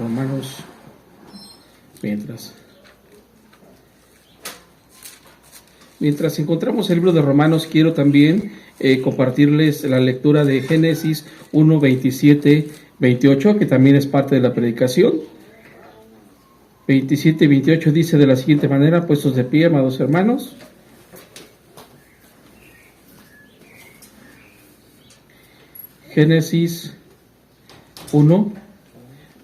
Romanos, mientras encontramos el libro de Romanos, quiero también compartirles la lectura de Génesis 1, 27, 28, que también es parte de la predicación. 27 y 28 dice de la siguiente manera: puestos de pie, amados hermanos. Génesis 1,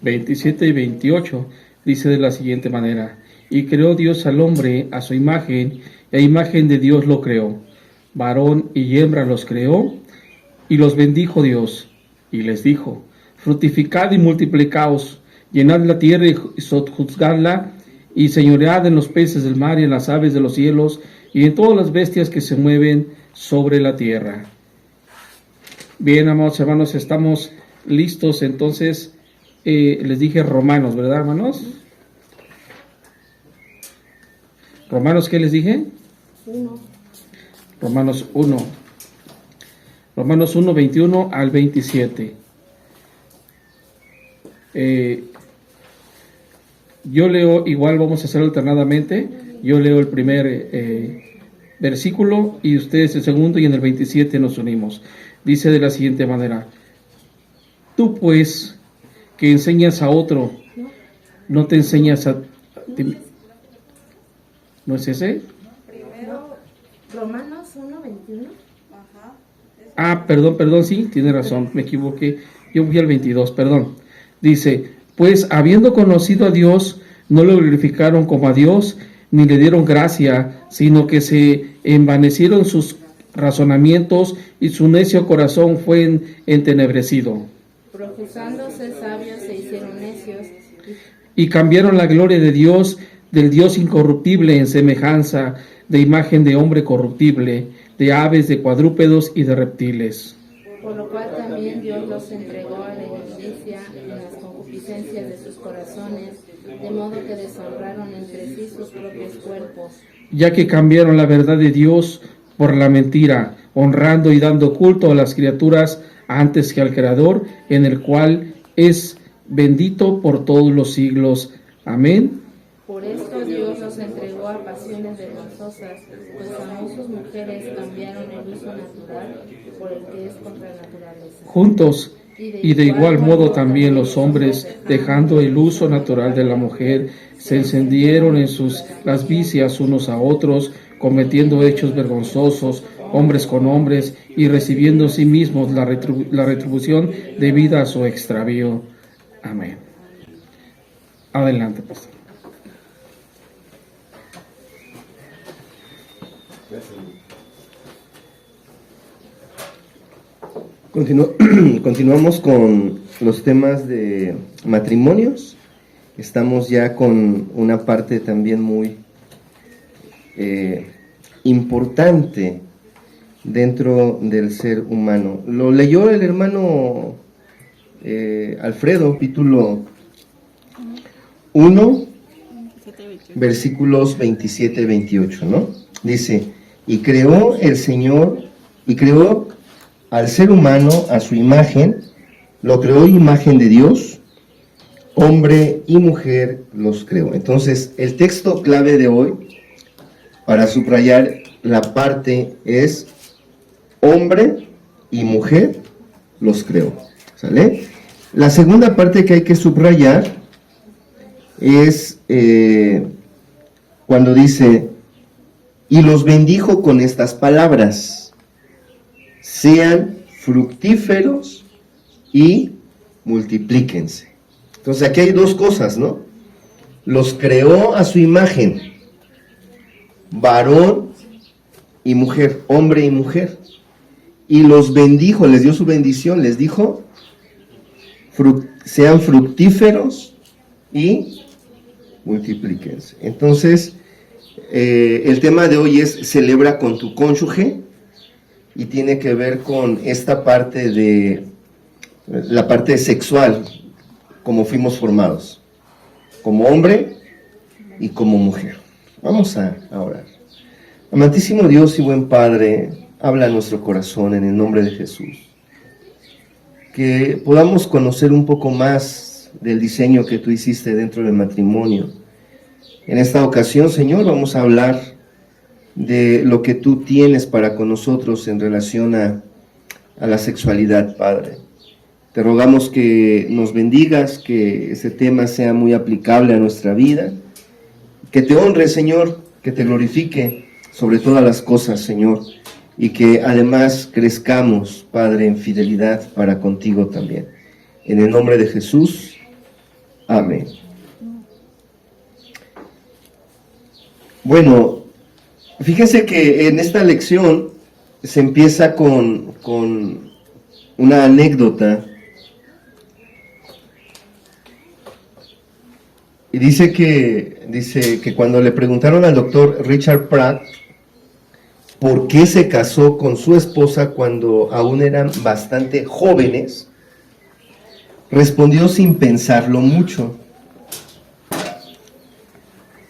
27 y 28 dice de la siguiente manera: y creó Dios al hombre a su imagen, y a imagen de Dios lo creó, varón y hembra los creó, y los bendijo Dios, y les dijo: fructificad y multiplicaos, llenad la tierra y sojuzgadla, y señoread en los peces del mar y en las aves de los cielos, y en todas las bestias que se mueven sobre la tierra. Bien, amados hermanos, estamos listos. Entonces, les dije Romanos, ¿verdad, hermanos? Romanos, ¿qué les dije? 1. Romanos 1. Romanos 1, 21 al 27. Yo leo, igual vamos a hacer alternadamente. Yo leo el primer versículo y ustedes el segundo, y en el 27 nos unimos. Dice de la siguiente manera: tú pues, que enseñas a otro, no te enseñas a ti. ¿No es ese? Primero, Romanos 1, 21. Perdón, sí, tiene razón, me equivoqué. Yo fui al 22, perdón. Dice: pues habiendo conocido a Dios, no lo glorificaron como a Dios, ni le dieron gracia, sino que se envanecieron sus razonamientos, y su necio corazón fue entenebrecido. Profusándose sabios se hicieron necios. Y cambiaron la gloria de Dios, del Dios incorruptible, en semejanza de imagen de hombre corruptible, de aves, de cuadrúpedos y de reptiles. Por lo cual también Dios los entregó a la inmundicia en las concupiscencias de sus corazones, de modo que deshonraron entre sí sus propios cuerpos. Ya que cambiaron la verdad de Dios por la mentira, honrando y dando culto a las criaturas antes que al Creador, en el cual es bendito por todos los siglos. Amén. Por esto Dios los entregó a pasiones vergonzosas, pues amó sus mujeres, cambiaron el uso natural por el que es contra la naturaleza. Juntos, y de igual modo también los hombres, dejando el uso natural de la mujer, se encendieron en sus lascivicias unos a otros, cometiendo hechos vergonzosos, hombres con hombres, y recibiendo en sí mismos la retribución debida a su extravío. Amén. Adelante, pastor. Continuamos con los temas de matrimonios. Estamos ya con una parte también muy importante dentro del ser humano. Lo leyó el hermano Alfredo, capítulo 1, versículos 27 y 28, ¿no? Dice: y creó el Señor, y creó al ser humano a su imagen, lo creó imagen de Dios, hombre y mujer los creó. Entonces, el texto clave de hoy, para subrayar la parte, es hombre y mujer los creó. ¿Sale? La segunda parte que hay que subrayar es cuando dice: y los bendijo con estas palabras: sean fructíferos y multiplíquense. Entonces aquí hay dos cosas, ¿no? Los creó a su imagen, varón y mujer, hombre y mujer, y los bendijo, les dio su bendición, les dijo: sean fructíferos y multiplíquense. Entonces, el tema de hoy es celebra con tu cónyuge, y tiene que ver con esta parte de la parte sexual, como fuimos formados, como hombre y como mujer. Vamos a orar. Amantísimo Dios y buen Padre, habla a nuestro corazón en el nombre de Jesús. Que podamos conocer un poco más del diseño que tú hiciste dentro del matrimonio. En esta ocasión, Señor, vamos a hablar de lo que tú tienes para con nosotros en relación a la sexualidad, Padre. Te rogamos que nos bendigas, que ese tema sea muy aplicable a nuestra vida, que te honre, Señor, que te glorifique sobre todas las cosas, Señor, y que además crezcamos, Padre, en fidelidad para contigo también. En el nombre de Jesús, amén. Bueno, fíjense que en esta lección se empieza con una anécdota. Y dice que cuando le preguntaron al doctor Richard Pratt por qué se casó con su esposa cuando aún eran bastante jóvenes, respondió sin pensarlo mucho.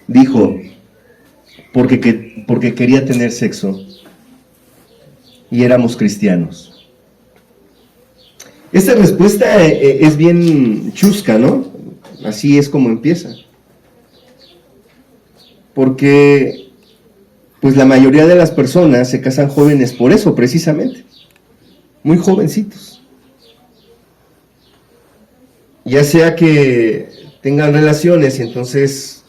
Dijo, porque quería tener sexo y éramos cristianos. Esta respuesta es bien chusca, ¿no? Así es como empieza. Porque pues la mayoría de las personas se casan jóvenes por eso, precisamente. Muy jovencitos. Ya sea que tengan relaciones y entonces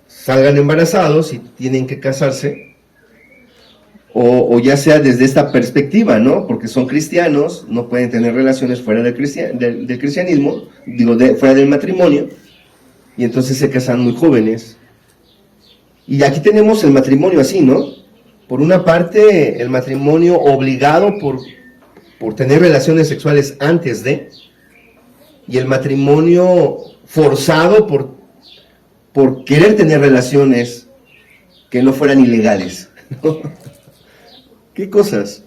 salgan embarazados y tienen que casarse, o ya sea desde esta perspectiva, ¿no? Porque son cristianos, no pueden tener relaciones fuera del cristianismo, fuera del matrimonio, y entonces se casan muy jóvenes. Y aquí tenemos el matrimonio así, ¿no? Por una parte, el matrimonio obligado por tener relaciones sexuales antes de, y el matrimonio forzado por querer tener relaciones que no fueran ilegales, ¿no? ¿Qué cosas?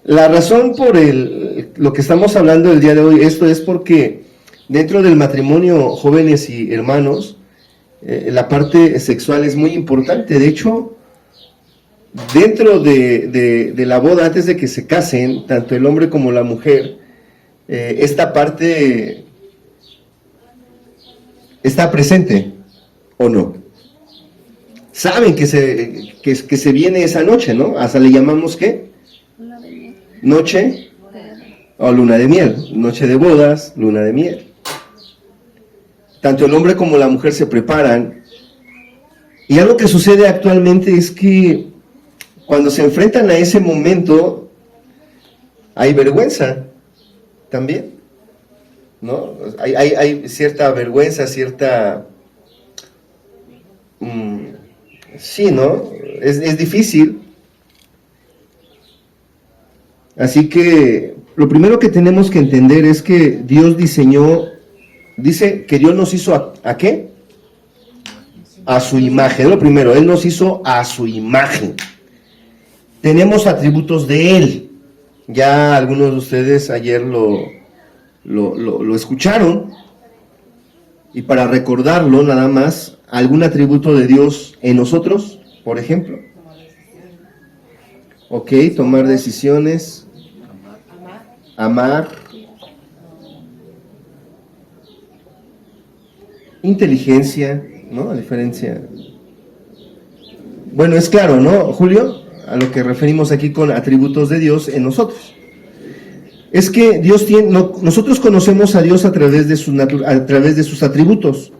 La razón por lo que estamos hablando el día de hoy, esto es porque dentro del matrimonio, jóvenes y hermanos, la parte sexual es muy importante. De hecho, dentro de la boda, antes de que se casen, tanto el hombre como la mujer, esta parte está presente, ¿o no? Saben que se viene esa noche, ¿no? Hasta le llamamos, ¿qué? Noche o luna de miel, noche de bodas, luna de miel. Tanto el hombre como la mujer se preparan. Y algo que sucede actualmente es que cuando se enfrentan a ese momento, hay vergüenza también, ¿no? Hay cierta vergüenza, cierta... sí, ¿no? Es difícil. Así que lo primero que tenemos que entender es que Dios diseñó, dice que Dios nos hizo ¿a qué? A su imagen. Lo primero, Él nos hizo a su imagen. Tenemos atributos de Él. Ya algunos de ustedes ayer lo escucharon. Y para recordarlo nada más, algún atributo de Dios en nosotros, por ejemplo. Ok, tomar decisiones. Amar. Inteligencia, ¿no? A diferencia. Bueno, es claro, ¿no, Julio? A lo que referimos aquí con atributos de Dios en nosotros. Es que Dios nosotros conocemos a Dios a través de sus atributos.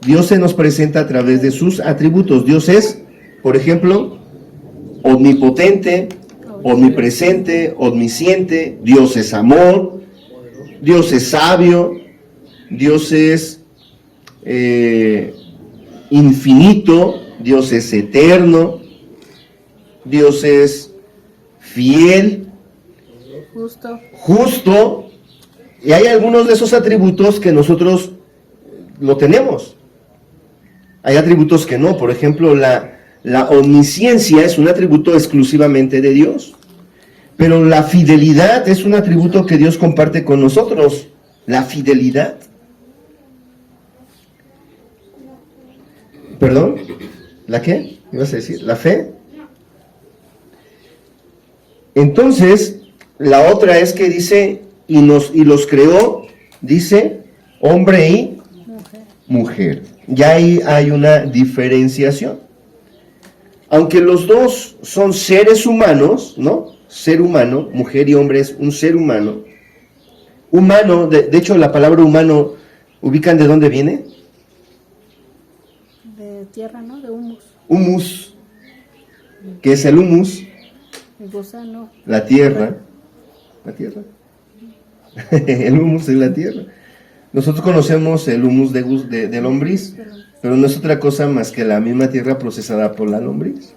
Dios se nos presenta a través de sus atributos. Dios es, por ejemplo, omnipotente, omnipresente, omnisciente. Dios es amor. Dios es sabio. Dios es infinito. Dios es eterno. Dios es fiel. Justo. Y hay algunos de esos atributos que nosotros lo tenemos. Hay atributos que no. Por ejemplo, la omnisciencia es un atributo exclusivamente de Dios. Pero la fidelidad es un atributo que Dios comparte con nosotros. La fidelidad. ¿Perdón? ¿La qué? ¿Ibas a decir? ¿La fe? Entonces, la otra es que dice, y los creó, dice, hombre y mujer. Ya ahí hay una diferenciación. Aunque los dos son seres humanos, ¿no? Ser humano, mujer y hombre es un ser humano. Humano, de hecho la palabra humano, ¿ubican de dónde viene? De tierra, ¿no? De humus. Humus. ¿Qué es el humus? El gusano. La tierra. La tierra. El humus es la tierra. Nosotros conocemos el humus de lombriz, pero no es otra cosa más que la misma tierra procesada por la lombriz.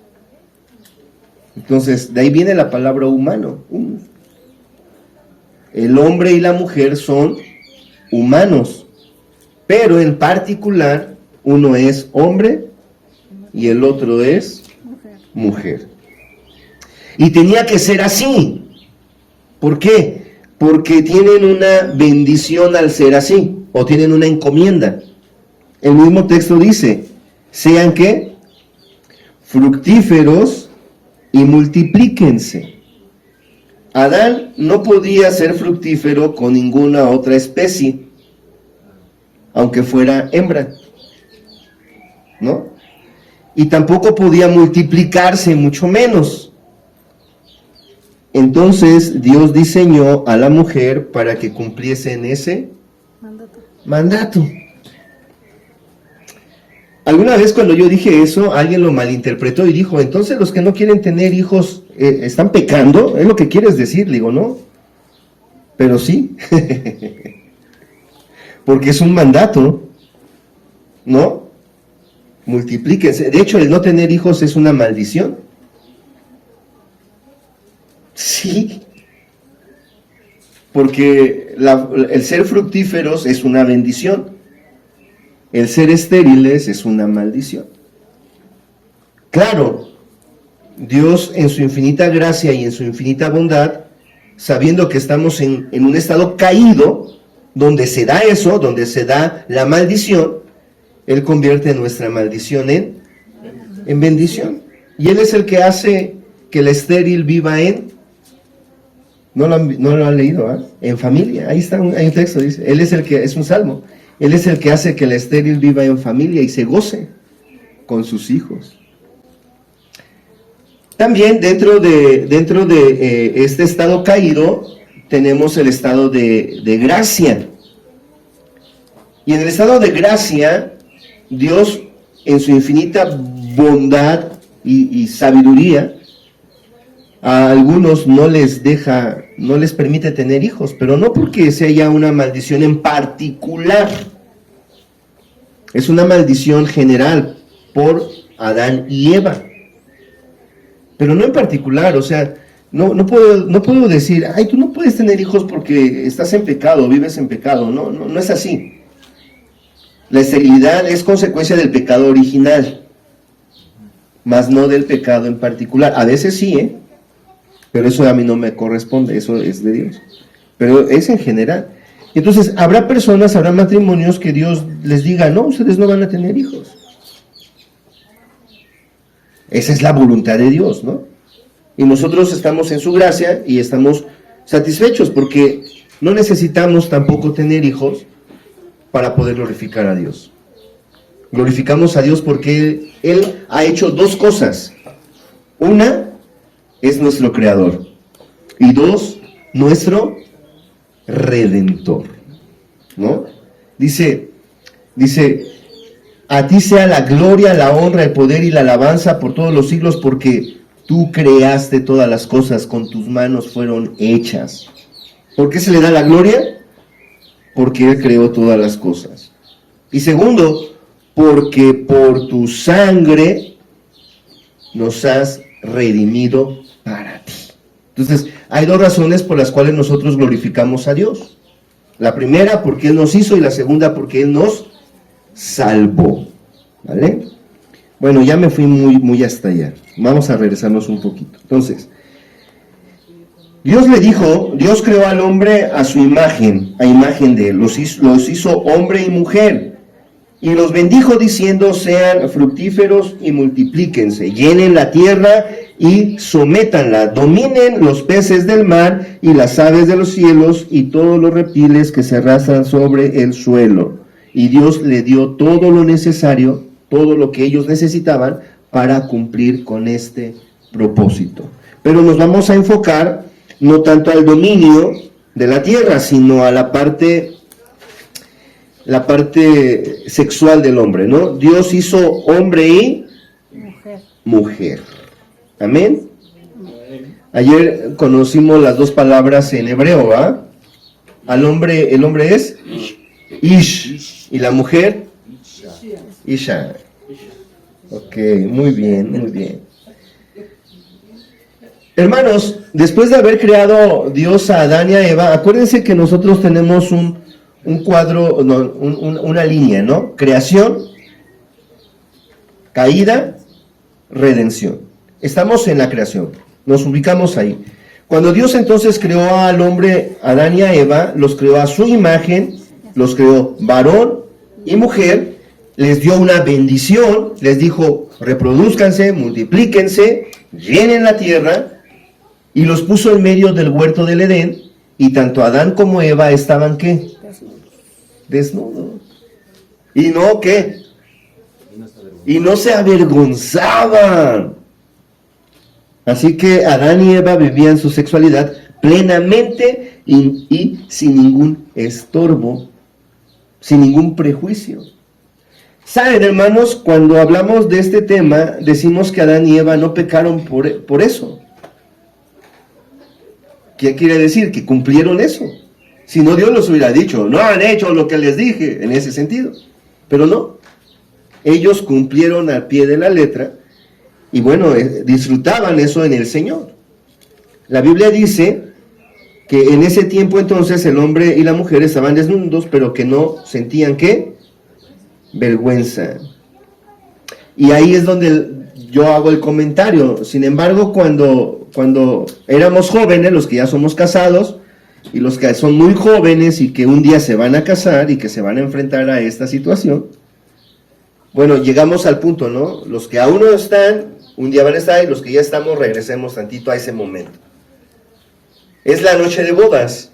Entonces, de ahí viene la palabra humano, humus. El hombre y la mujer son humanos, pero en particular uno es hombre y el otro es mujer. Y tenía que ser así. ¿Por qué? Porque tienen una bendición al ser así, o tienen una encomienda. El mismo texto dice, sean ¿qué? Fructíferos y multiplíquense. Adán no podía ser fructífero con ninguna otra especie, aunque fuera hembra, ¿no? Y tampoco podía multiplicarse, mucho menos. Entonces Dios diseñó a la mujer para que cumpliese en ese mandato. Alguna vez cuando yo dije eso, alguien lo malinterpretó y dijo, entonces los que no quieren tener hijos están pecando, ¿es lo que quieres decir? Le digo, no, pero sí, porque es un mandato, ¿no? Multiplíquense. De hecho, el no tener hijos es una maldición. Sí, porque el ser fructíferos es una bendición. El ser estériles es una maldición. Claro, Dios en su infinita gracia y en su infinita bondad, sabiendo que estamos en un estado caído, donde se da eso, donde se da la maldición, Él convierte nuestra maldición en bendición. Y Él es el que hace que el estéril viva no lo han leído, ¿eh? En familia. Ahí está, hay un texto, dice, Él es el que, es un salmo, Él es el que hace que el estéril viva en familia y se goce con sus hijos. También dentro de este estado caído tenemos el estado de gracia. Y en el estado de gracia, Dios en su infinita bondad y sabiduría, a algunos no les permite tener hijos, pero no porque sea ya una maldición en particular. Es una maldición general por Adán y Eva. Pero no en particular, o sea, no puedo decir, ay, tú no puedes tener hijos porque estás en pecado, vives en pecado. No es así. La esterilidad es consecuencia del pecado original, más no del pecado en particular. A veces sí, pero eso a mí no me corresponde, eso es de Dios. Pero es en general. Entonces, habrá matrimonios que Dios les diga, no, ustedes no van a tener hijos. Esa es la voluntad de Dios, ¿no? Y nosotros estamos en su gracia y estamos satisfechos porque no necesitamos tampoco tener hijos para poder glorificar a Dios. Glorificamos a Dios porque Él ha hecho dos cosas. Una, es nuestro creador. Y dos, nuestro redentor, ¿no? Dice, a ti sea la gloria, la honra, el poder y la alabanza por todos los siglos, porque tú creaste todas las cosas, con tus manos fueron hechas. ¿Por qué se le da la gloria? Porque Él creó todas las cosas. Y segundo, porque por tu sangre nos has redimido para ti. Entonces, hay dos razones por las cuales nosotros glorificamos a Dios. La primera, porque Él nos hizo, y la segunda, porque Él nos salvó. ¿Vale? Bueno, ya me fui muy hasta allá. Vamos a regresarnos un poquito. Entonces, Dios creó al hombre a su imagen, a imagen de Él. Los hizo hombre y mujer. Y los bendijo diciendo, sean fructíferos y multiplíquense, llenen la tierra y sométanla, dominen los peces del mar y las aves de los cielos y todos los reptiles que se arrastran sobre el suelo. Y Dios le dio todo lo necesario, todo lo que ellos necesitaban para cumplir con este propósito. Pero nos vamos a enfocar no tanto al dominio de la tierra, sino a la parte sexual del hombre, ¿no? Dios hizo hombre y mujer. Amén. Ayer conocimos las dos palabras en hebreo, ¿ah? El hombre es Ish, y la mujer Isha. Ok, muy bien, muy bien. Hermanos, después de haber creado Dios a Adán y a Eva, acuérdense que nosotros tenemos un cuadro, no, una línea, ¿no? Creación, caída, redención. Estamos en la creación, nos ubicamos ahí. Cuando Dios entonces creó al hombre, Adán y a Eva, los creó a su imagen, los creó varón y mujer, les dio una bendición, les dijo, reproduzcanse, multiplíquense, llenen la tierra, y los puso en medio del huerto del Edén, y tanto Adán como Eva estaban, ¿qué? Desnudos. ¿Y no qué? Y no se avergonzaban. Así que Adán y Eva vivían su sexualidad plenamente y sin ningún estorbo, sin ningún prejuicio. ¿Saben, hermanos? Cuando hablamos de este tema, decimos que Adán y Eva no pecaron por eso. ¿Qué quiere decir? Que cumplieron eso. Si no, Dios los hubiera dicho, no han hecho lo que les dije, en ese sentido. Pero no. Ellos cumplieron al pie de la letra y bueno, disfrutaban eso en el Señor. La Biblia dice que en ese tiempo entonces el hombre y la mujer estaban desnudos, pero que no sentían ¿qué? Vergüenza. Y ahí es donde yo hago el comentario. Sin embargo, cuando éramos jóvenes, los que ya somos casados, y los que son muy jóvenes y que un día se van a casar y que se van a enfrentar a esta situación, bueno, llegamos al punto, ¿no? Los que aún no están, un día van a estar, y los que ya estamos, regresemos tantito a ese momento. Es la noche de bodas,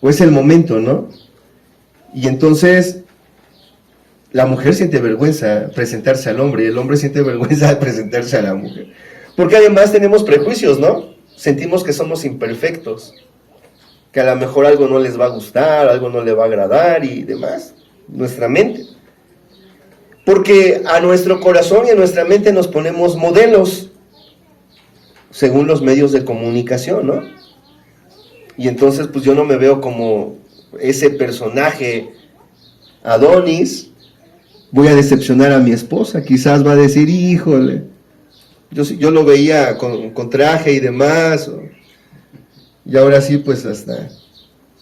o es el momento, ¿no? Y entonces la mujer siente vergüenza presentarse al hombre, y el hombre siente vergüenza presentarse a la mujer. Porque además tenemos prejuicios, ¿no? Sentimos que somos imperfectos, que a lo mejor algo no les va a gustar, algo no le va a agradar y demás. Nuestra mente. Porque a nuestro corazón y a nuestra mente nos ponemos modelos, según los medios de comunicación, ¿no? Y entonces pues yo no me veo como ese personaje Adonis. Voy a decepcionar a mi esposa, quizás va a decir, híjole, yo lo veía con traje y demás, y ahora sí, pues hasta,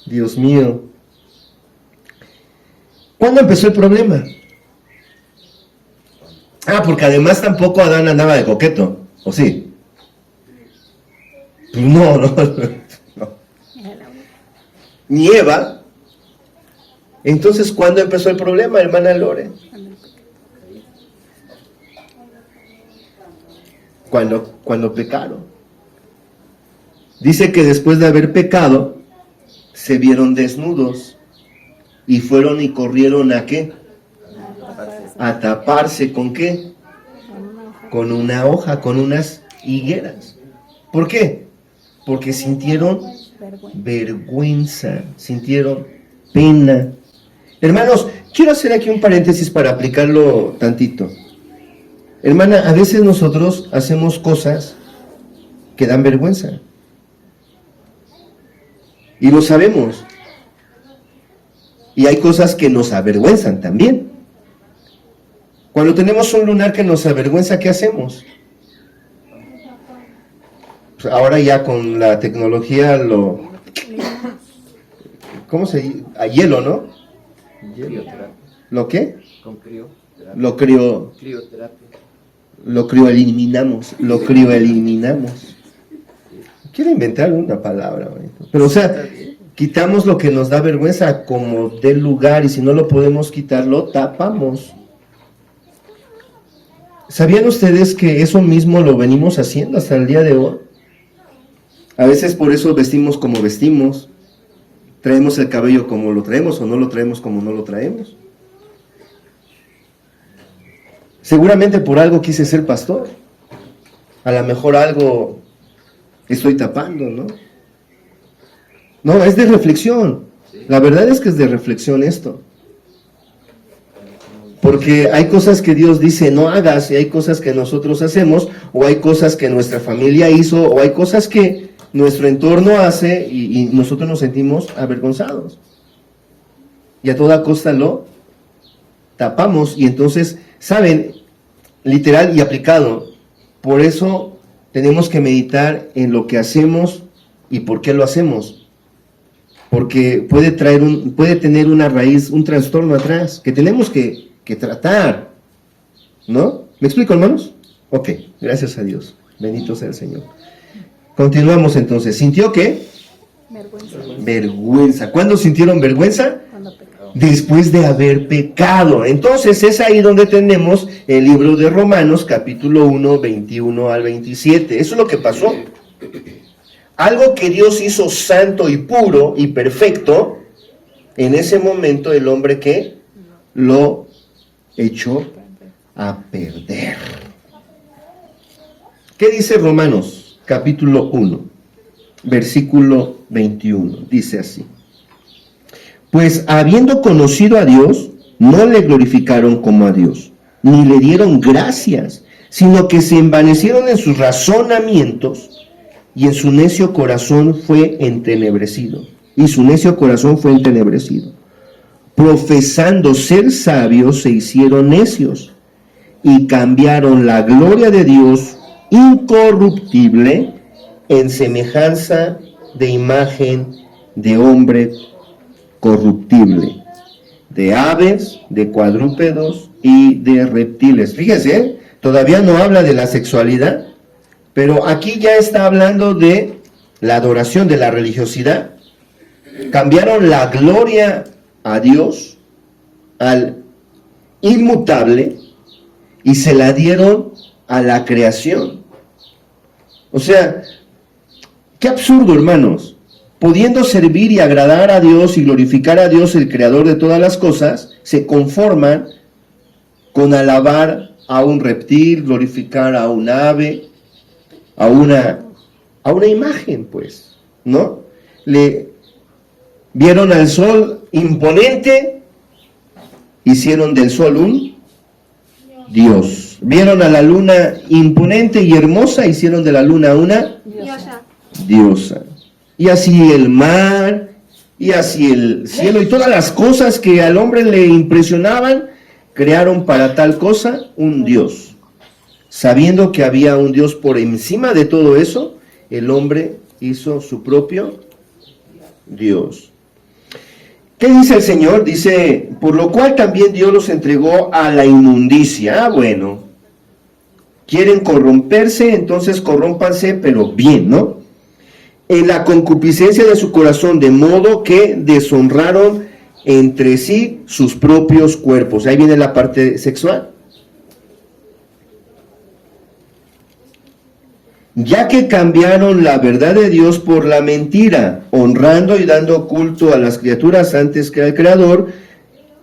Dios mío. ¿Cuándo empezó el problema? Porque además tampoco Adán andaba de coqueto, ¿o sí? Pues no. Ni Eva. Entonces, ¿cuándo empezó el problema, hermana Lore? Cuando pecaron. Dice que después de haber pecado, se vieron desnudos y fueron y corrieron ¿a qué? A taparse. ¿Con qué? Con una hoja, con unas higueras. ¿Por qué? Porque sintieron vergüenza, sintieron pena. Hermanos, quiero hacer aquí un paréntesis para aplicarlo tantito. Hermana, a veces nosotros hacemos cosas que dan vergüenza. Y lo sabemos. Y hay cosas que nos avergüenzan también. Cuando tenemos un lunar que nos avergüenza, ¿qué hacemos? Pues ahora ya con la tecnología ¿cómo se dice? A hielo, ¿no? ¿Lo qué? Con crioterapia. Lo crioeliminamos. Quiero inventar una palabra, pero o sea, quitamos lo que nos da vergüenza como del lugar, y si no lo podemos quitar, lo tapamos. ¿Sabían ustedes que eso mismo lo venimos haciendo hasta el día de hoy? A veces por eso vestimos como vestimos, traemos el cabello como lo traemos o no lo traemos como no lo traemos. Seguramente por algo quise ser pastor. A lo mejor algo estoy tapando, ¿no? No, es de reflexión. La verdad es que es de reflexión esto. Porque hay cosas que Dios dice no hagas y hay cosas que nosotros hacemos, o hay cosas que nuestra familia hizo, o hay cosas que nuestro entorno hace y nosotros nos sentimos avergonzados. Y a toda costa lo tapamos. Y entonces, ¿saben? Literal y aplicado. Por eso tenemos que meditar en lo que hacemos y por qué lo hacemos. Porque puede tener una raíz, un trastorno atrás, que tenemos que tratar, ¿no? ¿Me explico, hermanos? Ok, gracias a Dios, bendito sea el Señor. Continuamos entonces. ¿Sintió qué? Vergüenza. Vergüenza. ¿Cuándo sintieron vergüenza? Cuando pecó. Después de haber pecado. Entonces es ahí donde tenemos el libro de Romanos, capítulo 1, 21 al 27. Eso es lo que pasó. Algo que Dios hizo santo y puro y perfecto, en ese momento el hombre que lo echó a perder. ¿Qué dice Romanos capítulo 1, versículo 21? Dice así: pues habiendo conocido a Dios, no le glorificaron como a Dios, ni le dieron gracias, sino que se envanecieron en sus razonamientos, y en su necio corazón fue entenebrecido. Profesando ser sabios, se hicieron necios, y cambiaron la gloria de Dios incorruptible en semejanza de imagen de hombre corruptible, de aves, de cuadrúpedos y de reptiles. Fíjese, todavía no habla de la sexualidad, pero aquí ya está hablando de la adoración, de la religiosidad. Cambiaron la gloria a Dios, al inmutable, y se la dieron a la creación. O sea, qué absurdo, hermanos. Pudiendo servir y agradar a Dios y glorificar a Dios, el creador de todas las cosas, se conforman con alabar a un reptil, glorificar a un ave, a una imagen, pues, ¿no? Le vieron al sol imponente, hicieron del sol un Dios. Vieron a la luna imponente y hermosa, hicieron de la luna una diosa. Y así el mar, y así el cielo, y todas las cosas que al hombre le impresionaban, crearon para tal cosa un Dios. Sabiendo que había un Dios por encima de todo eso, el hombre hizo su propio Dios. ¿Qué dice el Señor? Dice, por lo cual también Dios los entregó a la inmundicia. Bueno, quieren corromperse, entonces corrómpanse, pero bien, ¿no? En la concupiscencia de su corazón, de modo que deshonraron entre sí sus propios cuerpos. Ahí viene la parte sexual. Ya que cambiaron la verdad de Dios por la mentira, honrando y dando culto a las criaturas antes que al Creador,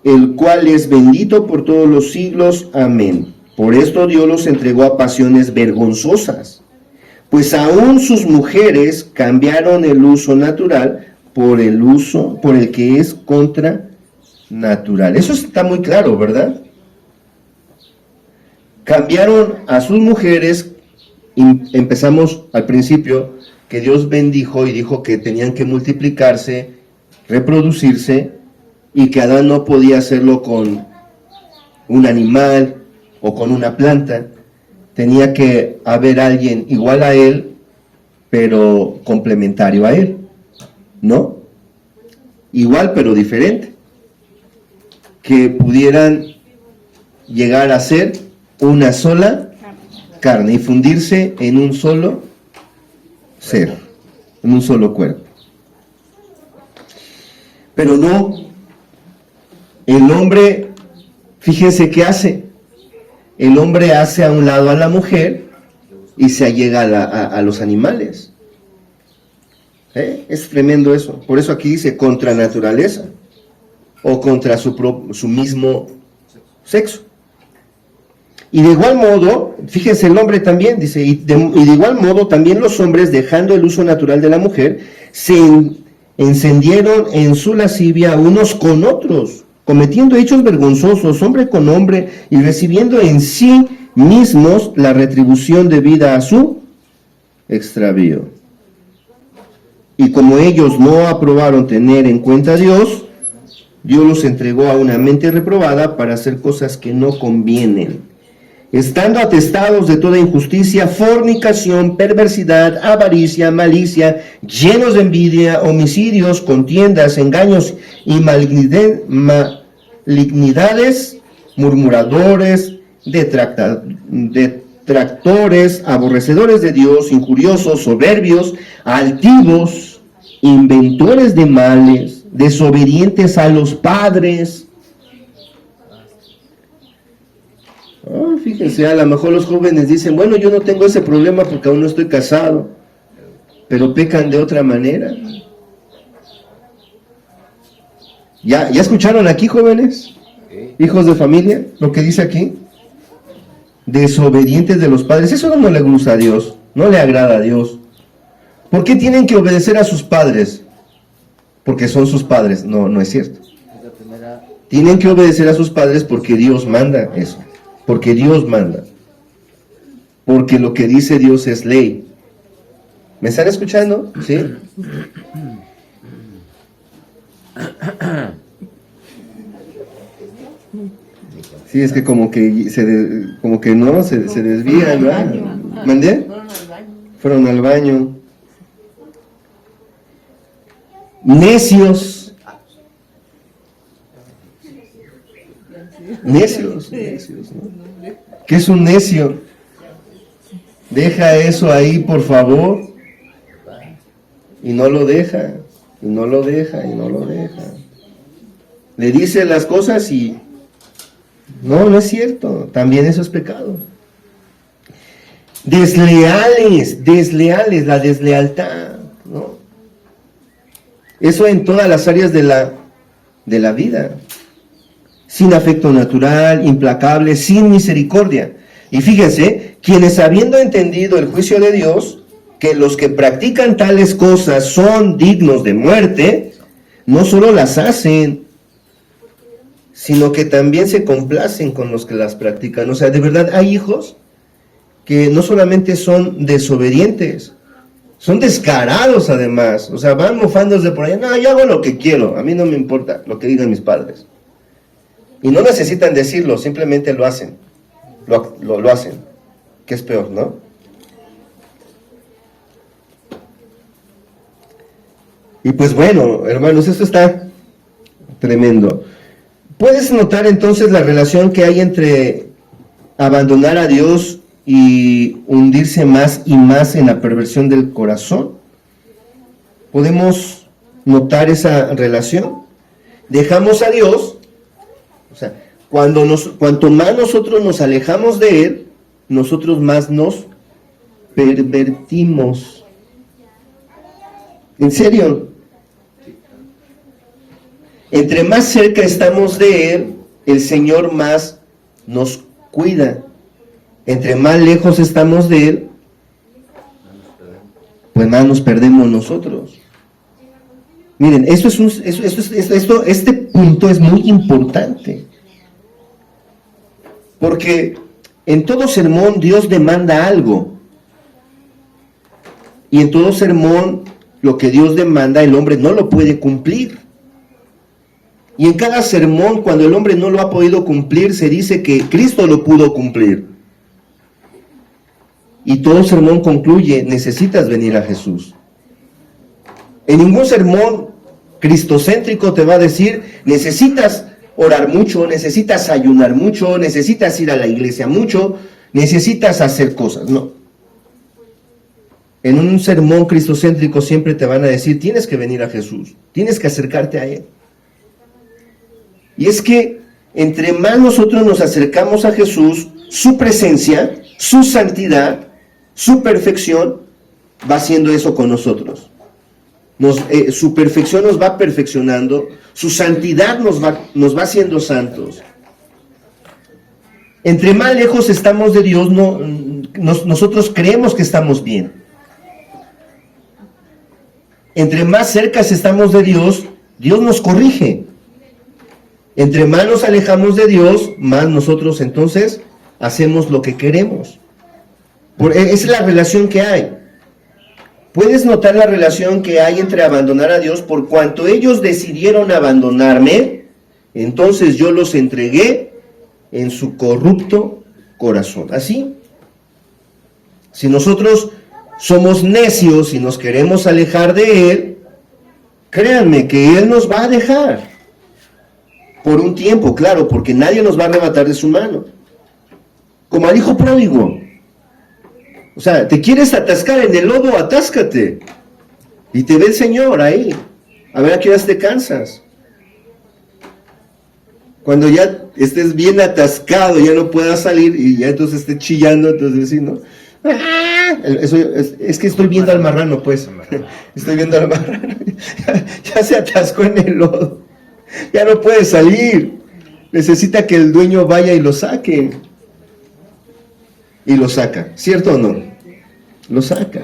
el cual es bendito por todos los siglos. Amén. Por esto Dios los entregó a pasiones vergonzosas, pues aún sus mujeres cambiaron el uso natural por el que es contra natural. Eso está muy claro, ¿verdad? Cambiaron a sus mujeres. Empezamos al principio que Dios bendijo y dijo que tenían que multiplicarse, reproducirse, y que Adán no podía hacerlo con un animal o con una planta. Tenía que haber alguien igual a él, pero complementario a él, ¿no? Igual pero diferente, que pudieran llegar a ser una sola carne y fundirse en un solo ser, en un solo cuerpo. Pero no, el hombre, fíjense qué hace, el hombre hace a un lado a la mujer y se allega a los animales. Es tremendo eso. Por eso aquí dice contra naturaleza o contra su mismo sexo. Y de igual modo, fíjense, el hombre también dice, y de igual modo también los hombres, dejando el uso natural de la mujer, se encendieron en su lascivia unos con otros, cometiendo hechos vergonzosos, hombre con hombre, y recibiendo en sí mismos la retribución debida a su extravío. Y como ellos no aprobaron tener en cuenta a Dios, Dios los entregó a una mente reprobada para hacer cosas que no convienen, estando atestados de toda injusticia, fornicación, perversidad, avaricia, malicia, llenos de envidia, homicidios, contiendas, engaños y malignidades, murmuradores, detractores, aborrecedores de Dios, injuriosos, soberbios, altivos, inventores de males, desobedientes a los padres. Fíjense, a lo mejor los jóvenes dicen, bueno, yo no tengo ese problema porque aún no estoy casado, pero pecan de otra manera. ¿Ya escucharon aquí, jóvenes? Hijos de familia, lo que dice aquí. Desobedientes de los padres. Eso no le gusta a Dios, no le agrada a Dios. ¿Por qué tienen que obedecer a sus padres? Porque son sus padres. No es cierto. Tienen que obedecer a sus padres porque Dios manda eso. Porque Dios manda. Porque lo que dice Dios es ley. ¿Me están escuchando? ¿Sí? Sí, es que como que se desvían, ¿verdad? ¿Mandé? Fueron al baño. Necios. Necios, ¿no? ¿Qué es un necio? Deja eso ahí, por favor. Y no lo deja, y no lo deja, y no lo deja. Le dice las cosas y no es cierto. También eso es pecado. Desleales, la deslealtad, ¿no? Eso en todas las áreas de la vida. Sin afecto natural, implacable, sin misericordia. Y fíjense, quienes habiendo entendido el juicio de Dios, que los que practican tales cosas son dignos de muerte, no solo las hacen, sino que también se complacen con los que las practican. O sea, de verdad hay hijos que no solamente son desobedientes, son descarados además. O sea, van mofándose por allá, no, yo hago lo que quiero, a mí no me importa lo que digan mis padres. Y no necesitan decirlo, simplemente lo hacen. Lo hacen. Que es peor, ¿no? Y pues bueno, hermanos, esto está tremendo. ¿Puedes notar entonces la relación que hay entre abandonar a Dios y hundirse más y más en la perversión del corazón? ¿Podemos notar esa relación? Dejamos a Dios. O sea, cuanto más nosotros nos alejamos de Él, nosotros más nos pervertimos. ¿En serio? Entre más cerca estamos de Él, el Señor más nos cuida. Entre más lejos estamos de Él, pues más nos perdemos nosotros. Miren, este punto es muy importante. Porque en todo sermón Dios demanda algo. Y en todo sermón lo que Dios demanda el hombre no lo puede cumplir. Y en cada sermón, cuando el hombre no lo ha podido cumplir, se dice que Cristo lo pudo cumplir. Y todo sermón concluye, necesitas venir a Jesús. En ningún sermón cristocéntrico te va a decir, necesitas orar mucho, necesitas ayunar mucho, necesitas ir a la iglesia mucho, necesitas hacer cosas. No. En un sermón cristocéntrico siempre te van a decir, tienes que venir a Jesús, tienes que acercarte a Él. Y es que entre más nosotros nos acercamos a Jesús, su presencia, su santidad, su perfección, va haciendo eso con nosotros. Su perfección nos va perfeccionando, su santidad nos va haciendo santos. Entre más lejos estamos de Dios, nosotros creemos que estamos bien. Entre más cerca estamos de Dios, Dios nos corrige. Entre más nos alejamos de Dios, más nosotros entonces hacemos lo que queremos. Esa es la relación que hay. Puedes notar la relación que hay entre abandonar a Dios. Por cuanto ellos decidieron abandonarme, entonces yo los entregué en su corrupto corazón. Así, si nosotros somos necios y nos queremos alejar de Él, créanme que Él nos va a dejar. Por un tiempo, claro, porque nadie nos va a arrebatar de su mano. Como al hijo pródigo. O sea, te quieres atascar en el lodo, atáscate. Y te ve el Señor ahí. A ver a qué horas te cansas. Cuando ya estés bien atascado, ya no puedas salir y ya entonces estés chillando, entonces sí, ¿no? Eso, es que estoy viendo al marrano, pues. Estoy viendo al marrano. Ya se atascó en el lodo. Ya no puede salir. Necesita que el dueño vaya y lo saque. Y lo saca, ¿cierto o no? Lo saca.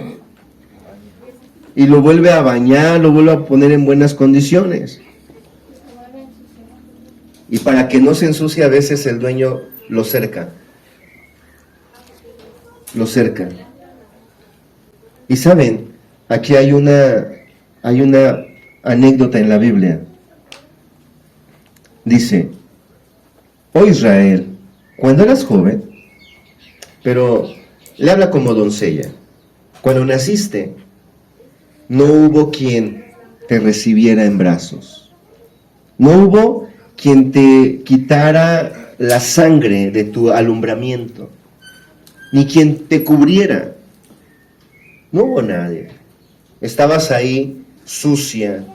Y lo vuelve a bañar, lo vuelve a poner en buenas condiciones. Y para que no se ensucie, a veces el dueño lo cerca. Lo cerca. Y saben, aquí hay una anécdota en la Biblia. Dice: oh Israel, cuando eras joven, pero le habla como doncella, cuando naciste, no hubo quien te recibiera en brazos. No hubo quien te quitara la sangre de tu alumbramiento, ni quien te cubriera. No hubo nadie. Estabas ahí sucia,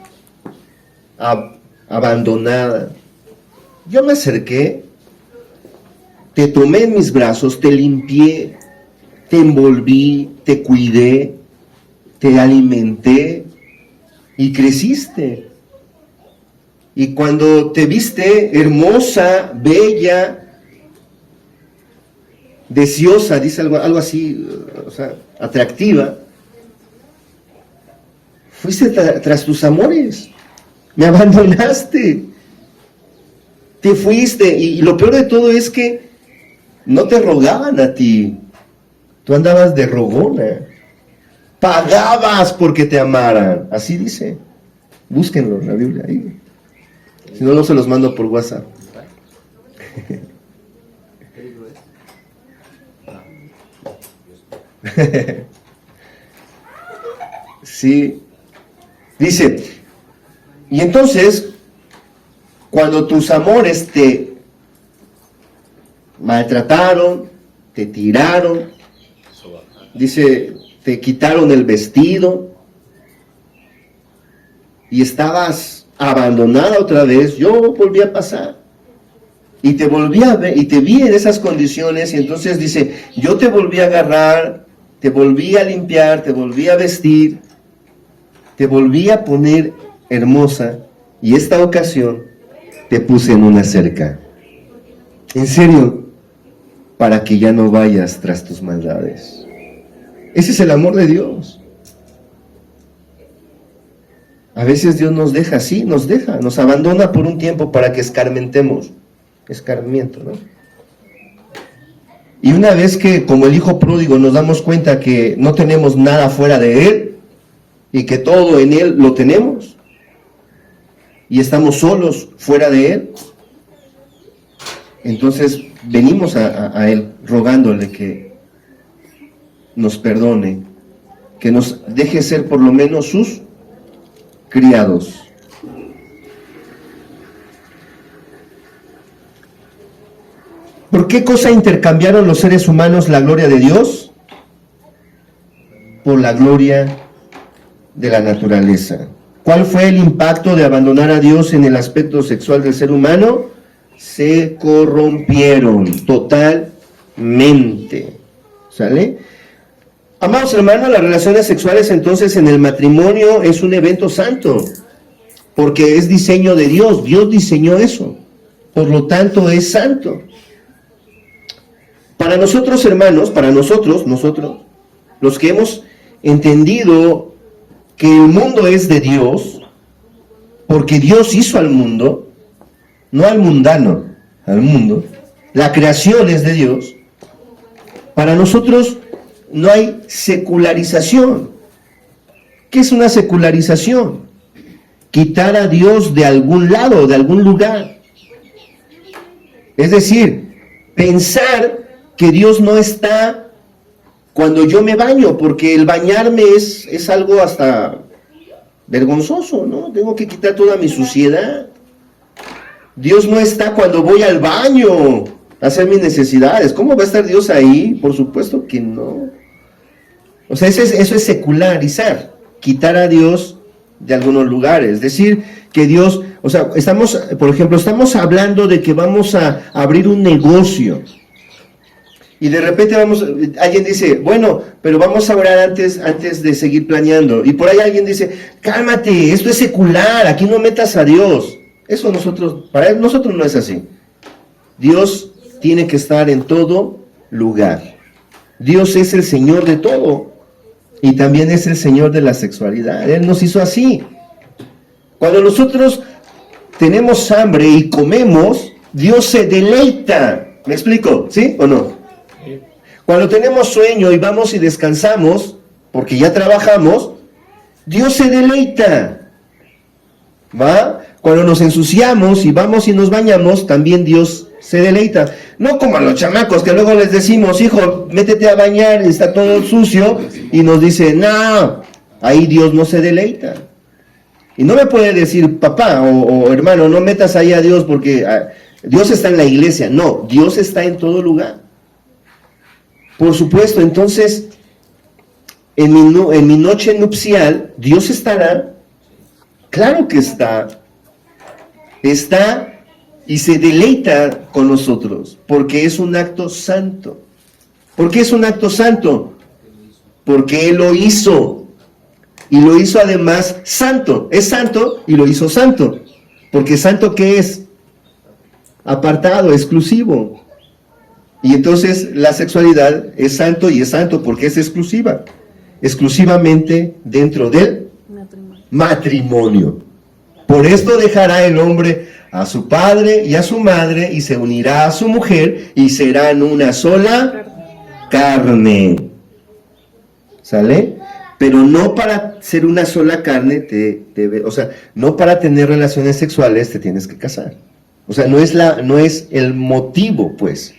abandonada. Yo me acerqué, te tomé en mis brazos, te limpié, te envolví, te cuidé, te alimenté y creciste. Y cuando te viste hermosa, bella, deseosa, dice algo así, o sea, atractiva, fuiste tras tus amores, me abandonaste, te fuiste, y lo peor de todo es que no te rogaban a ti, tú andabas de rogona, pagabas porque te amaran, así dice, búsquenlo en la Biblia ahí, si no, se los mando por WhatsApp. Sí, dice, y entonces, cuando tus amores te maltrataron, te tiraron, dice, te quitaron el vestido y estabas abandonada otra vez, yo volví a pasar y te volví a ver y te vi en esas condiciones, y entonces dice, yo te volví a agarrar, te volví a limpiar, te volví a vestir, te volví a poner hermosa, y esta ocasión te puse en una cerca. En serio, para que ya no vayas tras tus maldades. Ese es el amor de Dios. A veces Dios nos deja así, nos abandona por un tiempo para que escarmentemos. Escarmiento, ¿no? Y una vez que, como el hijo pródigo, nos damos cuenta que no tenemos nada fuera de Él, y que todo en Él lo tenemos, y estamos solos fuera de Él, entonces venimos a Él rogándole que nos perdone, que nos deje ser por lo menos sus criados. ¿Por qué cosa intercambiaron los seres humanos la gloria de Dios? Por la gloria de la naturaleza. ¿Cuál fue el impacto de abandonar a Dios en el aspecto sexual del ser humano? Se corrompieron total mente. ¿Sale? Amados hermanos, las relaciones sexuales entonces en el matrimonio es un evento santo, porque es diseño de Dios. Dios diseñó eso, por lo tanto es santo. Para nosotros, hermanos, para nosotros, los que hemos entendido que el mundo es de Dios, porque Dios hizo al mundo, no al mundano, al mundo, la creación es de Dios. Para nosotros no hay secularización. ¿Qué es una secularización? Quitar a Dios de algún lado, de algún lugar. Es decir, pensar que Dios no está cuando yo me baño, porque el bañarme es algo hasta vergonzoso, ¿no? Tengo que quitar toda mi suciedad. Dios no está cuando voy al baño a hacer mis necesidades. ¿Cómo va a estar Dios ahí? Por supuesto que no. O sea, eso es secularizar, quitar a Dios de algunos lugares. Decir que Dios, o sea, por ejemplo, estamos hablando de que vamos a abrir un negocio. Y de repente alguien dice, bueno, pero vamos a orar antes de seguir planeando. Y por ahí alguien dice, cálmate, esto es secular, aquí no metas a Dios. Eso para nosotros no es así. Dios tiene que estar en todo lugar. Dios es el Señor de todo. Y también es el Señor de la sexualidad. Él nos hizo así. Cuando nosotros tenemos hambre y comemos, Dios se deleita. ¿Me explico? ¿Sí o no? Cuando tenemos sueño y vamos y descansamos, porque ya trabajamos, Dios se deleita. ¿Va? Cuando nos ensuciamos y vamos y nos bañamos, también Dios se deleita. No como a los chamacos que luego les decimos, hijo, métete a bañar, está todo sucio, y nos dice, no, ahí Dios no se deleita. Y no me puede decir, papá o hermano, no metas ahí a Dios porque Dios está en la iglesia. No, Dios está en todo lugar. Por supuesto, entonces, en mi noche nupcial, Dios estará. Claro que está. Está y se deleita con nosotros, porque es un acto santo. ¿Por qué es un acto santo? Porque Él lo hizo. Y lo hizo además santo. Es santo y lo hizo santo. Porque santo, ¿qué es? Apartado, exclusivo. Y entonces la sexualidad es santo y es santo porque es exclusiva. Exclusivamente dentro del matrimonio. Por esto dejará el hombre a su padre y a su madre y se unirá a su mujer y serán una sola carne. ¿Sale? Pero no para ser una sola carne, o sea, no para tener relaciones sexuales te tienes que casar. O sea, no es el motivo, pues,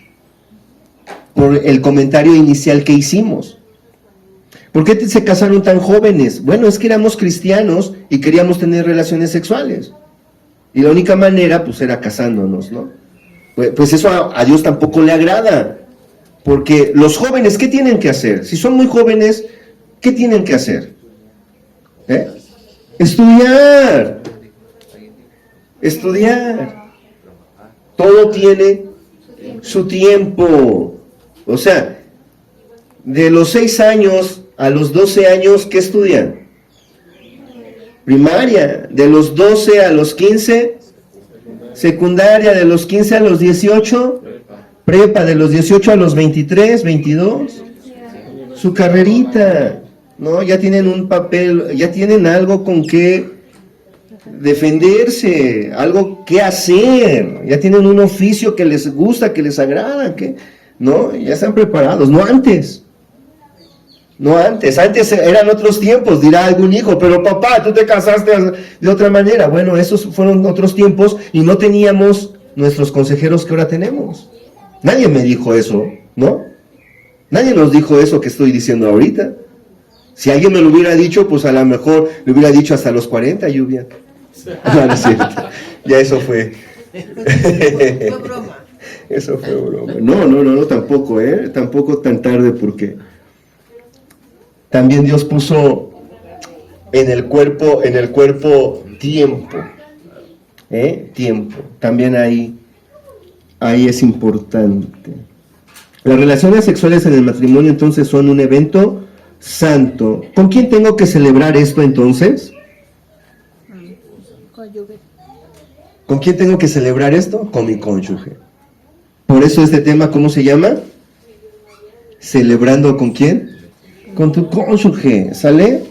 por el comentario inicial que hicimos. ¿Por qué se casaron tan jóvenes? Bueno, es que éramos cristianos y queríamos tener relaciones sexuales. Y la única manera, pues, era casándonos, ¿no? Pues eso a Dios tampoco le agrada. Porque los jóvenes, ¿qué tienen que hacer? Si son muy jóvenes, ¿qué tienen que hacer? Estudiar. Estudiar. Todo tiene su tiempo. O sea, de los 6 años a los 12 años, ¿qué estudian? Primaria. De los 12 a los 15, secundaria. De los 15 a los 18, prepa. De los 18 a los 23, 22, su carrerita, ¿no? Ya tienen un papel, ya tienen algo con que defenderse, algo que hacer, ya tienen un oficio que les gusta, que les agrada, ¿no? Ya están preparados, no antes. Antes eran otros tiempos, dirá algún hijo, pero papá, tú te casaste de otra manera. Bueno, esos fueron otros tiempos y no teníamos nuestros consejeros que ahora tenemos. Nadie me dijo eso, ¿no? Nadie nos dijo eso que estoy diciendo ahorita. Si alguien me lo hubiera dicho, pues a lo mejor le hubiera dicho hasta los 40, Lluvia. No, no es cierto. Ya eso fue. Fue broma. Eso fue broma. No, tampoco, tampoco tan tarde, porque también Dios puso en el cuerpo tiempo. Tiempo. También ahí es importante. Las relaciones sexuales en el matrimonio entonces son un evento santo. ¿Con quién tengo que celebrar esto entonces? Cónyuge. ¿Con quién tengo que celebrar esto? Con mi cónyuge. Por eso este tema, ¿cómo se llama? ¿Celebrando con quién? Con tu cónyuge, ¿sale?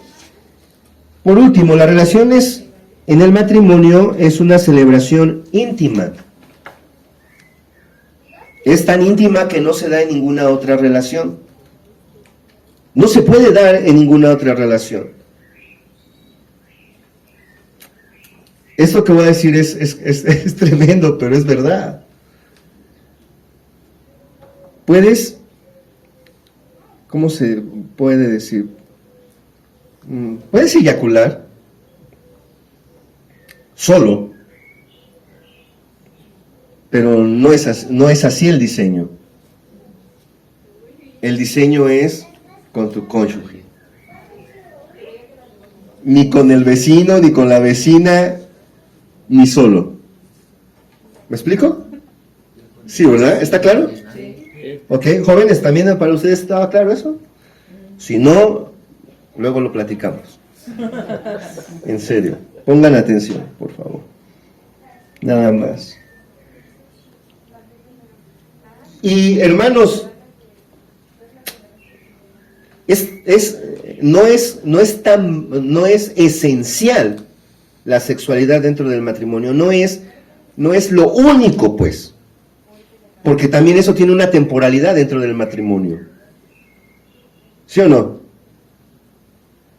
Por último, las relaciones en el matrimonio es una celebración íntima. Es tan íntima que no se da en ninguna otra relación. No se puede dar en ninguna otra relación. Esto que voy a decir es tremendo, pero es verdad. Puedes, ¿cómo se puede decir? Puedes eyacular solo, pero no es así el diseño. El diseño es con tu cónyuge. Ni con el vecino, ni con la vecina, ni solo. ¿Me explico? Sí, ¿verdad? ¿Está claro? Ok, jóvenes, ¿también para ustedes estaba claro eso? Si no, luego lo platicamos. En serio, pongan atención, por favor. Nada más. Y hermanos, no es esencial la sexualidad dentro del matrimonio, no es lo único, pues, porque también eso tiene una temporalidad dentro del matrimonio. ¿Sí o no?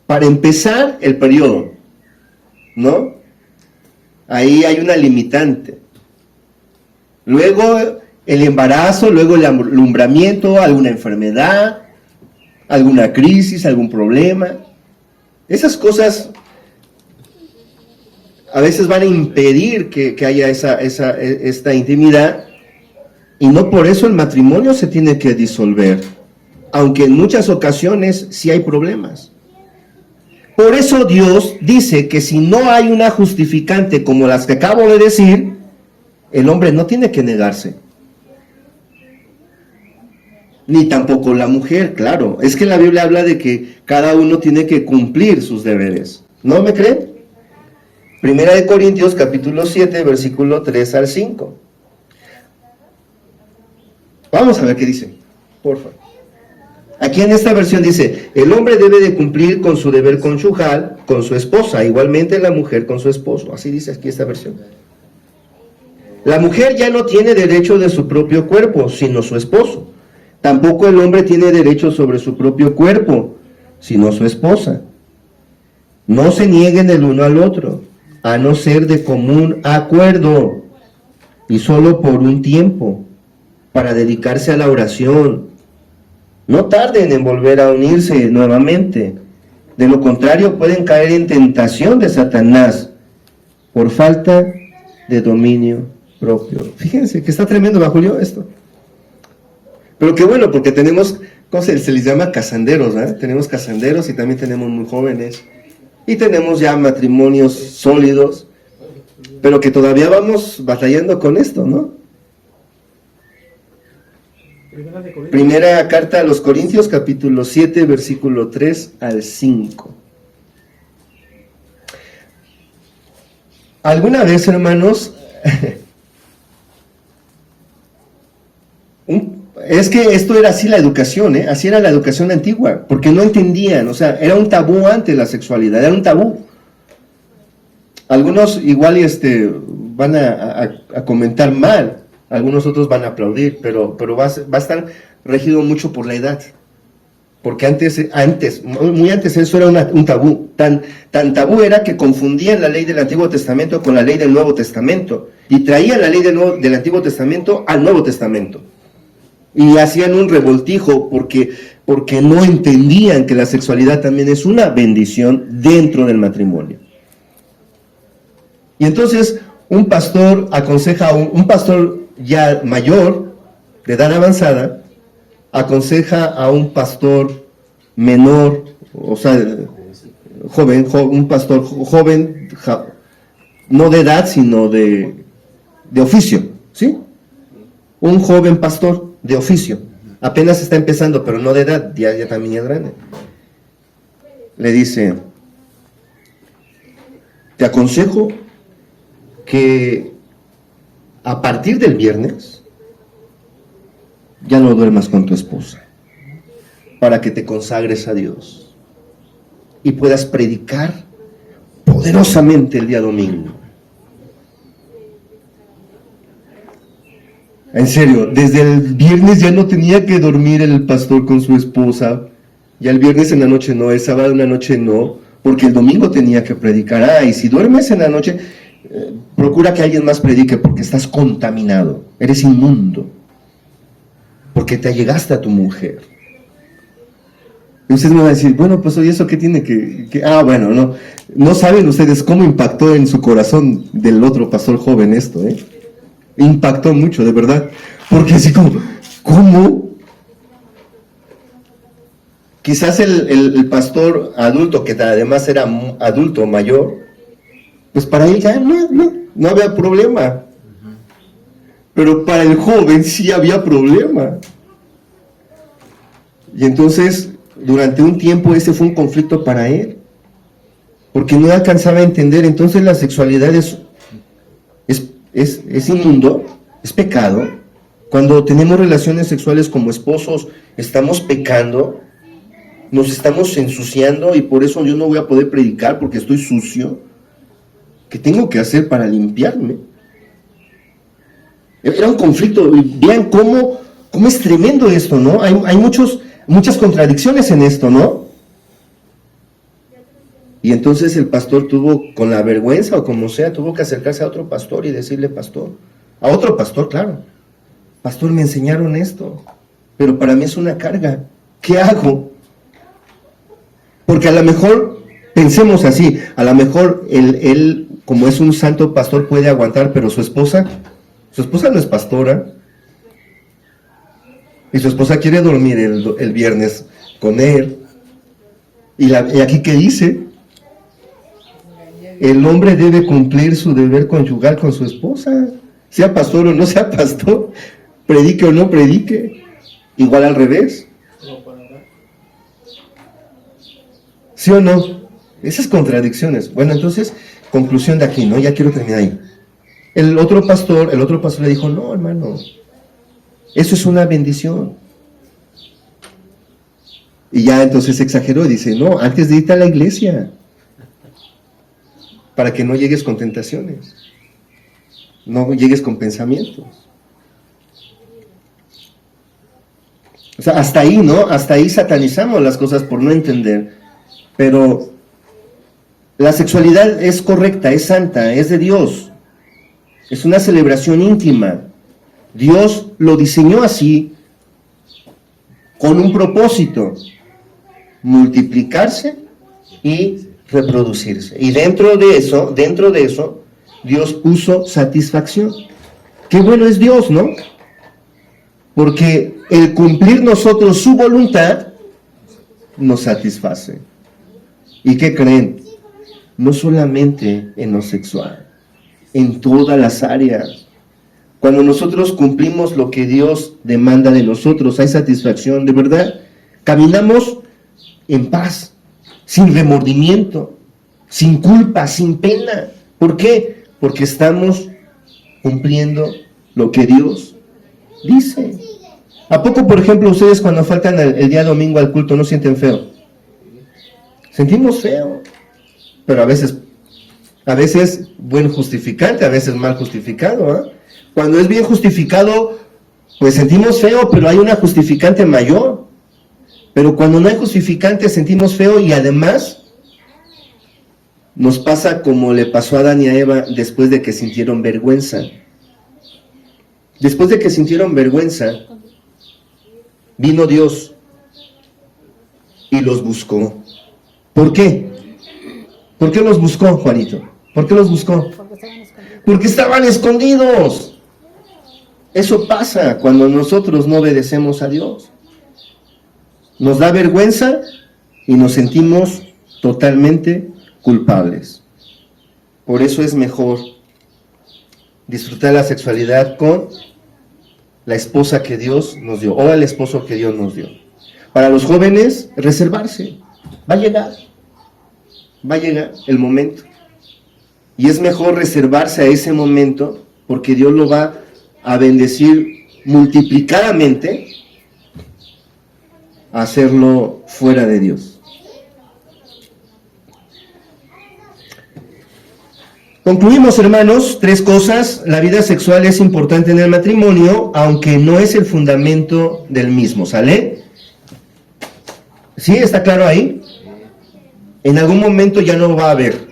Para empezar, el periodo, ¿no? Ahí hay una limitante. Luego el embarazo, luego el alumbramiento, alguna enfermedad, alguna crisis, algún problema. Esas cosas a veces van a impedir que haya esta intimidad, y no por eso el matrimonio se tiene que disolver, aunque en muchas ocasiones sí hay problemas. Por eso Dios dice que si no hay una justificante como las que acabo de decir, el hombre no tiene que negarse. Ni tampoco la mujer, claro. Es que la Biblia habla de que cada uno tiene que cumplir sus deberes. ¿No me creen? Primera de Corintios, capítulo 7, versículo 3 al 5. Vamos a ver qué dice, por favor. Aquí en esta versión dice, el hombre debe de cumplir con su deber conyugal con su esposa, igualmente la mujer con su esposo. Así dice aquí esta versión. La mujer ya no tiene derecho de su propio cuerpo, sino su esposo. Tampoco el hombre tiene derecho sobre su propio cuerpo, sino su esposa. No se nieguen el uno al otro, a no ser de común acuerdo, y solo por un tiempo, para dedicarse a la oración. No tarden en volver a unirse nuevamente. De lo contrario, pueden caer en tentación de Satanás por falta de dominio propio. Fíjense que está tremendo, ¿va, Julio? Esto. Pero qué bueno, porque tenemos, ¿cómo se les llama? Casanderos, ¿verdad? Tenemos casanderos y también tenemos muy jóvenes. Y tenemos ya matrimonios sólidos, pero que todavía vamos batallando con esto, ¿no? Primera carta a los Corintios, capítulo 7, versículo 3 al 5. ¿Alguna vez, hermanos? Es que esto era así la educación, así era la educación antigua, porque no entendían, o sea, era un tabú antes la sexualidad, era un tabú. Algunos igual van a comentar mal, algunos otros van a aplaudir, pero va a estar regido mucho por la edad. Porque muy antes eso era un tabú. Tan tabú era que confundían la ley del Antiguo Testamento con la ley del Nuevo Testamento. Y traían la ley del Antiguo Testamento al Nuevo Testamento. Y hacían un revoltijo porque no entendían que la sexualidad también es una bendición dentro del matrimonio. Y entonces un pastor aconseja un pastor ya mayor, de edad avanzada, aconseja a un pastor menor, o sea, un pastor joven, no de edad, sino de oficio, ¿sí? Un joven pastor de oficio. apenas está empezando, pero no de edad, ya también es grande. Le dice, te aconsejo que a partir del viernes ya no duermas con tu esposa, para que te consagres a Dios y puedas predicar poderosamente el día domingo. En serio, desde el viernes ya no tenía que dormir el pastor con su esposa. Ya el viernes en la noche no, el sábado en la noche no, porque el domingo tenía que predicar. Y si duermes en la noche, procura que alguien más predique, porque estás contaminado, eres inmundo, porque te allegaste a tu mujer. Y ustedes me van a decir, bueno, pues, ¿y eso qué tiene que...? Bueno, no saben ustedes cómo impactó en su corazón del otro pastor joven esto, Impactó mucho, de verdad, porque así como, ¿cómo? Quizás el pastor adulto, que además era adulto mayor, pues para él ya no había problema, pero para el joven sí había problema. Y entonces, durante un tiempo ese fue un conflicto para él, porque no alcanzaba a entender. Entonces la sexualidad es inmundo, es pecado. Cuando tenemos relaciones sexuales como esposos, estamos pecando, nos estamos ensuciando, y por eso yo no voy a poder predicar porque estoy sucio. ¿Qué tengo que hacer para limpiarme? Era un conflicto. Vean cómo es tremendo esto, ¿no? Hay muchas contradicciones en esto, ¿no? Y entonces el pastor tuvo, con la vergüenza o como sea, tuvo que acercarse a otro pastor y decirle, pastor, a otro pastor, claro, pastor, me enseñaron esto, pero para mí es una carga, ¿qué hago? Porque a lo mejor, pensemos así, a lo mejor él como es un santo pastor puede aguantar, pero su esposa no es pastora, y su esposa quiere dormir el viernes con él, y aquí ¿qué dice? El hombre debe cumplir su deber conyugal con su esposa, sea pastor o no sea pastor, predique o no predique, igual al revés. ¿Sí o no? Esas contradicciones. Bueno, entonces, conclusión de aquí, ¿no? Ya quiero terminar ahí. El otro pastor le dijo, no, hermano, eso es una bendición. Y ya entonces exageró y dice, no, antes de irte a la iglesia, para que no llegues con tentaciones, no llegues con pensamientos. O sea, hasta ahí, ¿no? Hasta ahí satanizamos las cosas por no entender. Pero la sexualidad es correcta, es santa, es de Dios. Es una celebración íntima. Dios lo diseñó así, con un propósito: multiplicarse y reproducirse. Y dentro de eso, Dios puso satisfacción. Qué bueno es Dios, ¿no? Porque el cumplir nosotros su voluntad nos satisface. ¿Y qué creen? No solamente en lo sexual, en todas las áreas. Cuando nosotros cumplimos lo que Dios demanda de nosotros, hay satisfacción, de verdad. Caminamos en paz, sin remordimiento, sin culpa, sin pena. ¿Por qué? Porque estamos cumpliendo lo que Dios dice. ¿A poco, por ejemplo, ustedes cuando faltan el día domingo al culto no sienten feo? Sentimos feo, pero a veces buen justificante, a veces mal justificado, ¿eh? Cuando es bien justificado, pues sentimos feo, pero hay una justificante mayor. Pero cuando no hay justificante, sentimos feo, y además nos pasa como le pasó a Adán y a Eva después de que sintieron vergüenza. Después de que sintieron vergüenza, vino Dios y los buscó. ¿Por qué? ¿Por qué los buscó, Juanito? ¿Por qué los buscó? Porque estaban escondidos. Eso pasa cuando nosotros no obedecemos a Dios. Nos da vergüenza y nos sentimos totalmente culpables. Por eso es mejor disfrutar la sexualidad con la esposa que Dios nos dio o el esposo que Dios nos dio. Para los jóvenes, reservarse. Va a llegar el momento. Y es mejor reservarse a ese momento porque Dios lo va a bendecir multiplicadamente a hacerlo fuera de Dios. Concluimos, hermanos, 3 cosas. La vida sexual es importante en el matrimonio, aunque no es el fundamento del mismo, ¿sale? ¿Sí? ¿Está claro ahí? En algún momento ya no va a haber.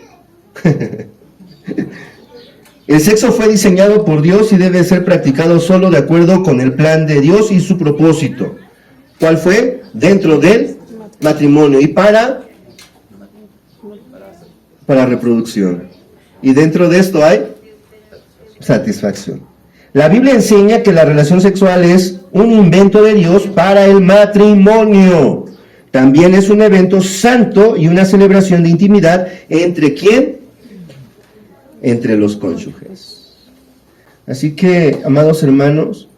El sexo fue diseñado por Dios y debe ser practicado solo de acuerdo con el plan de Dios y su propósito. ¿Cuál fue? Dentro del matrimonio y para reproducción. Y dentro de esto hay satisfacción. La Biblia enseña que la relación sexual es un invento de Dios para el matrimonio. También es un evento santo y una celebración de intimidad. ¿Entre quién? Entre los cónyuges. Así que, amados hermanos,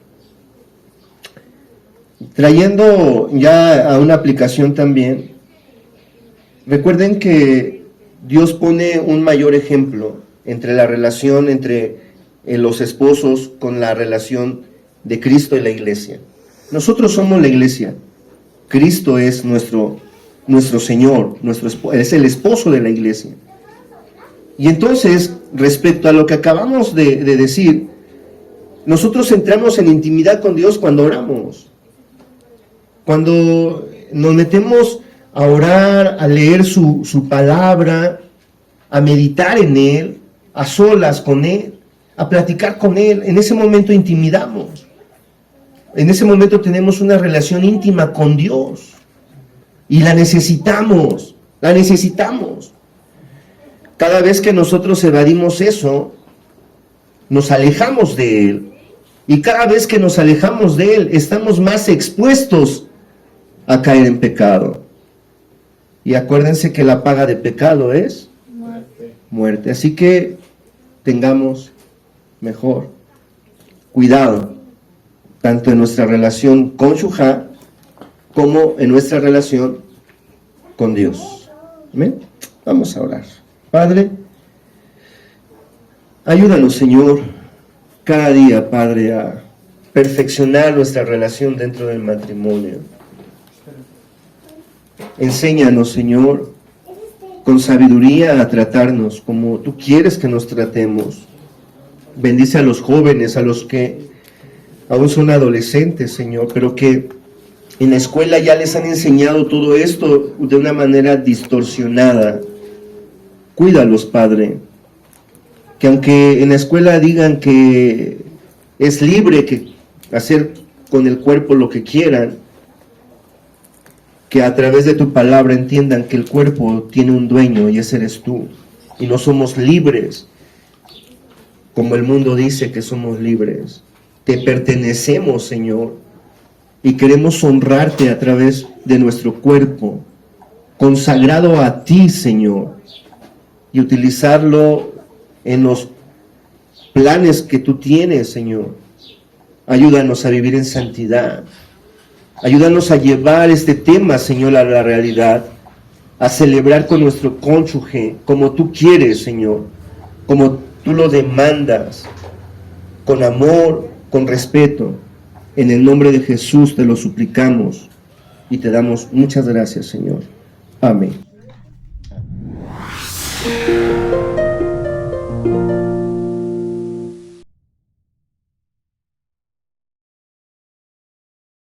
trayendo ya a una aplicación también, recuerden que Dios pone un mayor ejemplo entre la relación entre los esposos con la relación de Cristo y la iglesia. Nosotros somos la iglesia. Cristo es nuestro Señor, es el esposo de la iglesia. Y entonces, respecto a lo que acabamos de decir, nosotros entramos en intimidad con Dios cuando oramos. Cuando nos metemos a orar, a leer su palabra, a meditar en Él, a solas con Él, a platicar con Él. En ese momento intimidamos. En ese momento tenemos una relación íntima con Dios. Y la necesitamos, la necesitamos. Cada vez que nosotros evadimos eso, nos alejamos de Él. Y cada vez que nos alejamos de Él, estamos más expuestos a caer en pecado. Y acuérdense que la paga de pecado es muerte. Así que tengamos mejor cuidado, tanto en nuestra relación conyugal como en nuestra relación con Dios. ¿Amén? Vamos a orar. Padre, ayúdanos, Señor, cada día, Padre, a perfeccionar nuestra relación dentro del matrimonio. Enséñanos, Señor, con sabiduría a tratarnos como tú quieres que nos tratemos. Bendice a los jóvenes, a los que aún son adolescentes, Señor, pero que en la escuela ya les han enseñado todo esto de una manera distorsionada. Cuídalos, Padre, que aunque en la escuela digan que es libre que hacer con el cuerpo lo que quieran, que a través de tu palabra entiendan que el cuerpo tiene un dueño y ese eres tú, y no somos libres, como el mundo dice que somos libres. Te pertenecemos, Señor, y queremos honrarte a través de nuestro cuerpo, consagrado a ti, Señor, y utilizarlo en los planes que tú tienes, Señor. Ayúdanos a vivir en santidad. Ayúdanos a llevar este tema, Señor, a la realidad, a celebrar con nuestro cónyuge como tú quieres, Señor, como tú lo demandas, con amor, con respeto. En el nombre de Jesús te lo suplicamos y te damos muchas gracias, Señor. Amén.